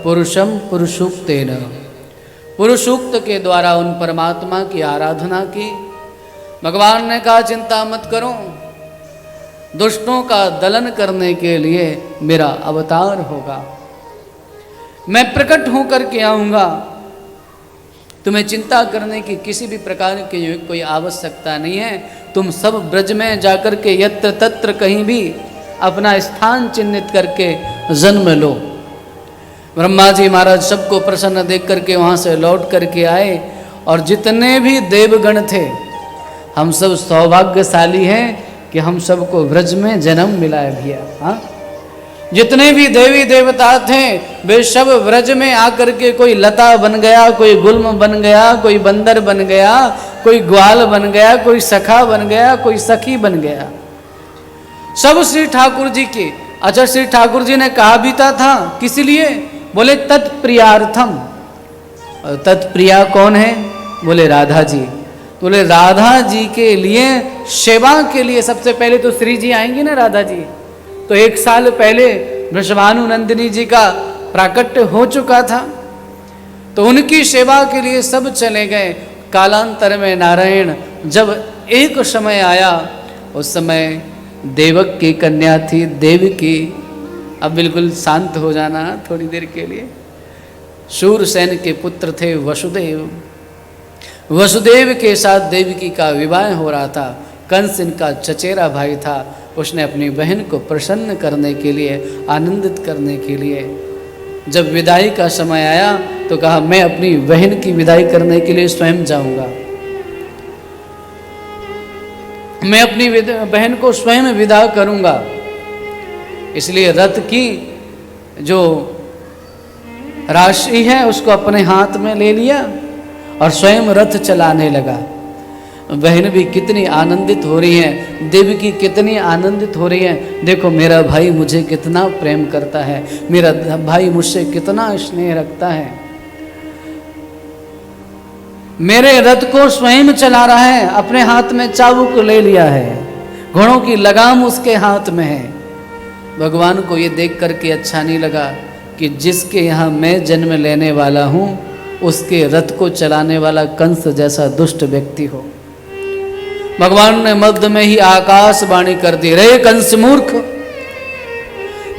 पुरुषम पुरुषोक्तेन, पुरुषोक्त के द्वारा उन परमात्मा की आराधना की। भगवान ने कहा चिंता मत करो, दुष्टों का दलन करने के लिए मेरा अवतार होगा, मैं प्रकट होकर के आऊँगा, तुम्हें चिंता करने की किसी भी प्रकार की कोई आवश्यकता नहीं है। तुम सब ब्रज में जाकर के यत्र तत्र कहीं भी अपना स्थान चिन्हित करके जन्म लो। ब्रह्मा जी महाराज सबको प्रसन्न देख करके वहाँ से लौट करके आए, और जितने भी देवगण थे, हम सब सौभाग्यशाली हैं कि हम सबको ब्रज में जन्म मिला है भैया। हाँ, जितने भी देवी देवता थे वे सब ब्रज में आकर के, कोई लता बन गया, कोई गुल्म बन गया, कोई बंदर बन गया, कोई ग्वाल बन गया, कोई सखा बन गया, कोई सखी बन गया, सब श्री ठाकुर जी के। अच्छा, श्री ठाकुर जी ने कहा भी था किस लिए? बोले तत्प्रियार्थम। और तत्प्रिया कौन है? बोले राधा जी। बोले राधा जी के लिए, सेवा के लिए सबसे पहले तो श्री जी आएंगे ना राधा जी। तो 1 साल पहले वृषभानु नंदिनी जी का प्राकट्य हो चुका था, तो उनकी सेवा के लिए सब चले गए। कालांतर में नारायण जब एक समय आया, उस समय देवक की कन्या थी देवकी। अब बिल्कुल शांत हो जाना थोड़ी देर के लिए। शूरसेन के पुत्र थे वसुदेव, वसुदेव के साथ देवकी का विवाह हो रहा था। कंस इनका चचेरा भाई था, उसने अपनी बहन को प्रसन्न करने के लिए, आनंदित करने के लिए जब विदाई का समय आया तो कहा मैं अपनी बहन की विदाई करने के लिए स्वयं जाऊंगा, मैं अपनी बहन को स्वयं विदा करूंगा। इसलिए रथ की जो राशि है उसको अपने हाथ में ले लिया और स्वयं रथ चलाने लगा। बहन भी कितनी आनंदित हो रही है, देवकी कितनी आनंदित हो रही है। देखो मेरा भाई मुझे कितना प्रेम करता है, मेरा भाई मुझसे कितना स्नेह रखता है, मेरे रथ को स्वयं चला रहा है, अपने हाथ में चाबुक ले लिया है, घोड़ों की लगाम उसके हाथ में है। भगवान को ये देख करके अच्छा नहीं लगा कि जिसके यहाँ मैं जन्म लेने वाला हूँ उसके रथ को चलाने वाला कंस जैसा दुष्ट व्यक्ति हो। भगवान ने मध्य में ही आकाशवाणी कर दी, रे कंस मूर्ख,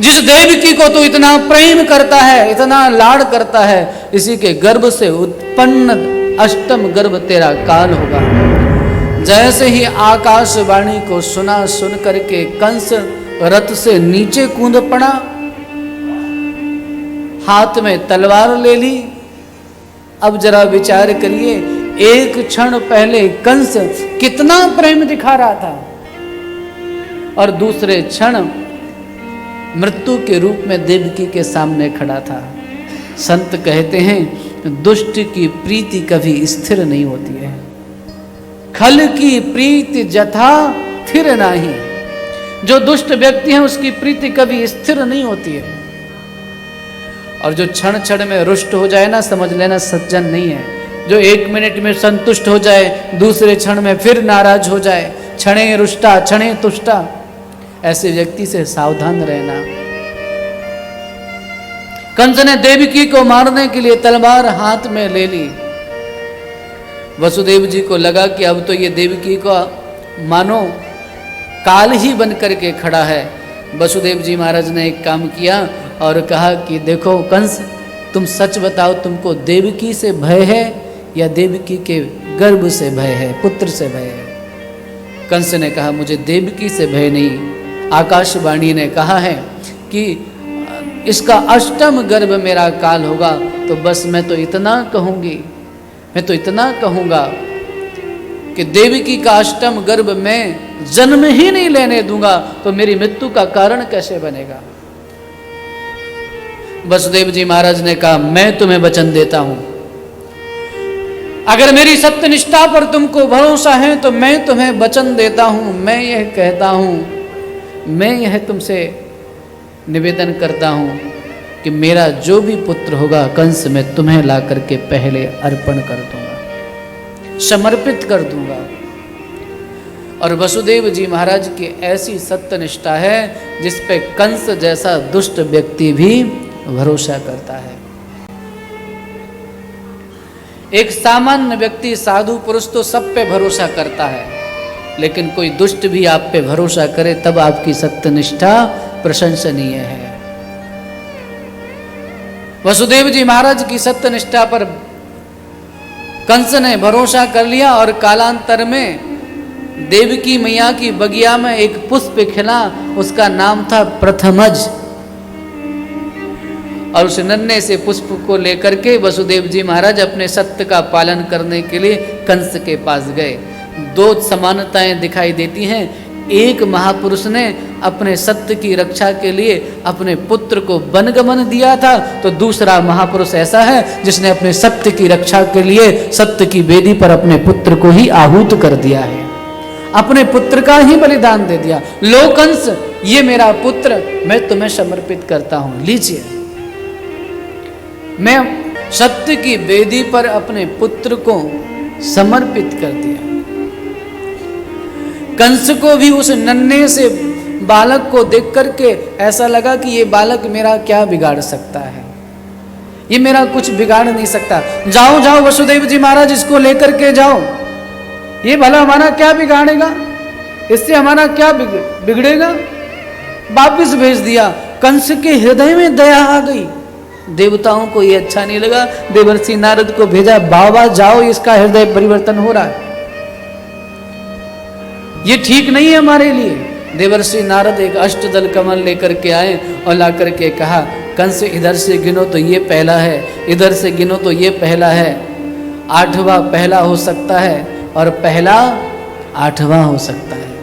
जिस देवकी को तू इतना प्रेम करता है, इतना लाड करता है, इसी के गर्भ से उत्पन्न अष्टम गर्भ तेरा काल होगा। जैसे ही आकाशवाणी को सुना, सुन करके कंस रथ से नीचे कूद पड़ा, हाथ में तलवार ले ली। अब जरा विचार करिए, एक क्षण पहले कंस कितना प्रेम दिखा रहा था और दूसरे क्षण मृत्यु के रूप में देवकी के सामने खड़ा था। संत कहते हैं दुष्ट की प्रीति कभी स्थिर नहीं होती है, खल की प्रीति जथा स्थिर नहीं। जो दुष्ट व्यक्ति है उसकी प्रीति कभी स्थिर नहीं होती है, और जो क्षण क्षण में रुष्ट हो जाए ना, समझ लेना सज्जन नहीं है। जो 1 मिनट में संतुष्ट हो जाए, दूसरे क्षण में फिर नाराज हो जाए, क्षणे रुष्टा क्षणे तुष्टा, ऐसे व्यक्ति से सावधान रहना। कंस ने देवकी को मारने के लिए तलवार हाथ में ले ली। वसुदेव जी को लगा कि अब तो ये देवकी को मानो काल ही बन करके खड़ा है। वसुदेव जी महाराज ने एक काम किया और कहा कि देखो कंस, तुम सच बताओ, तुमको देवकी से भय है या देवकी के गर्भ से भय है, पुत्र से भय है? कंस ने कहा मुझे देवकी से भय नहीं, आकाशवाणी ने कहा है कि इसका अष्टम गर्भ मेरा काल होगा, तो बस मैं तो इतना कहूँगी, मैं तो इतना कहूँगा कि देवकी का अष्टम गर्भ मैं जन्म ही नहीं लेने दूंगा, तो मेरी मृत्यु का कारण कैसे बनेगा? वसुदेव जी महाराज ने कहा मैं तुम्हें वचन देता हूं, अगर मेरी सत्यनिष्ठा पर तुमको भरोसा है तो मैं तुम्हें वचन देता हूं, मैं यह कहता हूं, मैं यह तुमसे निवेदन करता हूं कि मेरा जो भी पुत्र होगा कंस में तुम्हें ला करके पहले अर्पण कर दूंगा, समर्पित कर दूंगा। और वसुदेव जी महाराज की ऐसी सत्यनिष्ठा है जिस पे कंस जैसा दुष्ट व्यक्ति भी भरोसा करता है। एक सामान्य व्यक्ति, साधु पुरुष तो सब पे भरोसा करता है, लेकिन कोई दुष्ट भी आप पे भरोसा करे तब आपकी सत्यनिष्ठा प्रशंसनीय है। वसुदेव जी महाराज की सत्यनिष्ठा पर कंस ने भरोसा कर लिया और कालांतर में देवकी मैया की बगिया में एक पुष्प खिला, उसका नाम था प्रथमज। और उस नन्हे से पुष्प को लेकर के वसुदेव जी महाराज अपने सत्य का पालन करने के लिए कंस के पास गए। दो समानताएं दिखाई देती हैं। एक महापुरुष ने अपने सत्य की रक्षा के लिए अपने पुत्र को वनगमन दिया था, तो दूसरा महापुरुष ऐसा है जिसने अपने सत्य की रक्षा के लिए सत्य की वेदी पर अपने पुत्र को ही आहूत कर दिया है, अपने पुत्र का ही बलिदान दे दिया। लो कंस, ये मेरा पुत्र मैं तुम्हें समर्पित करता हूं, लीजिए। मैं सत्य की वेदी पर अपने पुत्र को समर्पित कर दिया। कंस को भी उस नन्हे से बालक को देख करके ऐसा लगा कि ये बालक मेरा क्या बिगाड़ सकता है, ये मेरा कुछ बिगाड़ नहीं सकता। जाओ जाओ वसुदेव जी महाराज, इसको लेकर के जाओ, ये भला हमारा क्या बिगाड़ेगा, इससे हमारा क्या बिगड़ेगा। वापिस भेज दिया। कंस के हृदय में दया आ गई। देवताओं को ये अच्छा नहीं लगा, देवर्षि नारद को भेजा, बाबा जाओ, इसका हृदय परिवर्तन हो रहा है, ये ठीक नहीं है हमारे लिए। देवर्षि नारद एक अष्टदल कमल लेकर के आए और ला करके कहा, कंस इधर से गिनो तो ये पहला है, इधर से गिनो तो ये पहला है, आठवां पहला हो सकता है और पहला आठवां हो सकता है।